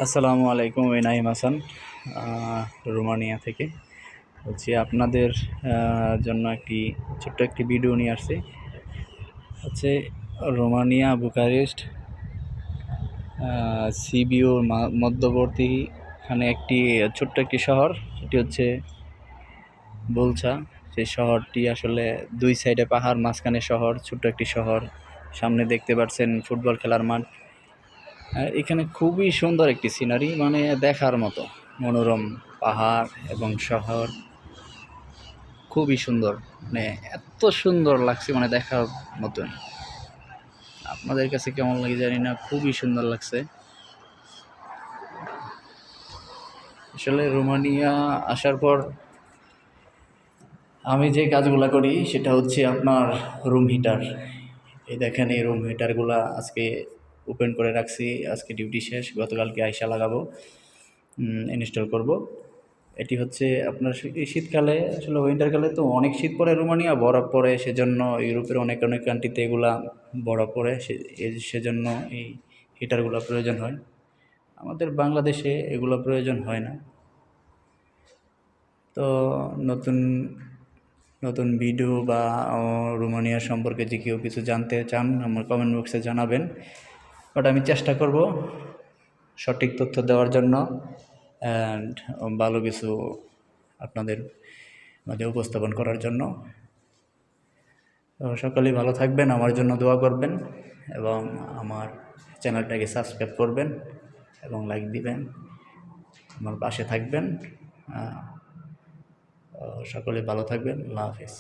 আসসালামু আলাইকুম, আমি নাইম হাসান, রোমানিয়া থেকে বলছি। আপনাদের জন্য ছোট্ট একটি ভিডিও নিয়ে আসছি। হচ্ছে রোমানিয়া বুকারেস্ট সিবিওর মধ্যবর্তী এখানে ছোট্ট একটি শহর, সেটি হচ্ছে বোলছা। সেই শহরটি আসলে দুই সাইডে পাহাড়, মাঝখানে শহর, ছোট্ট একটি শহর। সামনে দেখতে পাচ্ছেন ফুটবল খেলার মাঠ। এখানে খুবই সুন্দর একটি সিনারি, মানে দেখার মতো মনোরম পাহাড় এবং শহর, খুবই সুন্দর। মানে এত সুন্দর লাগছে, মানে দেখার মতন। আপনাদের কাছে কেমন লাগে জানি না, খুবই সুন্দর লাগছে। আসলে রোমানিয়া আসার পর আমি যে কাজগুলো করি সেটা হচ্ছে আপনার রুম হিটার। এই দেখেন, এই রুম হিটারগুলা আজকে ওপেন করে রাখছি। আজকে ডিউটি শেষ, গতকালকে আইসা লাগাবো, ইনস্টল করব। এটি হচ্ছে আপনার এই শীতকালে, আসলে উইন্টারকালে তো অনেক শীত পড়ে, রোমানিয়া বরফ পড়ে, সেজন্য ইউরোপের অনেক অনেক কান্ট্রিতে এগুলা বরফ পড়ে, সেজন্য এই হিটারগুলো প্রয়োজন হয়। আমাদের বাংলাদেশে এগুলো প্রয়োজন হয় না। তো নতুন নতুন ভিডিও বা রোমানিয়া সম্পর্কে যে কেউ কিছু জানতে চান, আমার কমেন্ট বক্সে জানাবেন। বাট আমি চেষ্টা করব সঠিক তথ্য দেওয়ার জন্য, অ্যান্ড ভালো কিছু আপনাদের মাঝে উপস্থাপন করার জন্য। তো সকলেই ভালো থাকবেন, আমার জন্য দোয়া করবেন এবং আমার চ্যানেলটাকে সাবস্ক্রাইব করবেন এবং লাইক দিবেন, আমার পাশে থাকবেন। সকলে ভালো থাকবেন। আল্লাহ হাফিজ।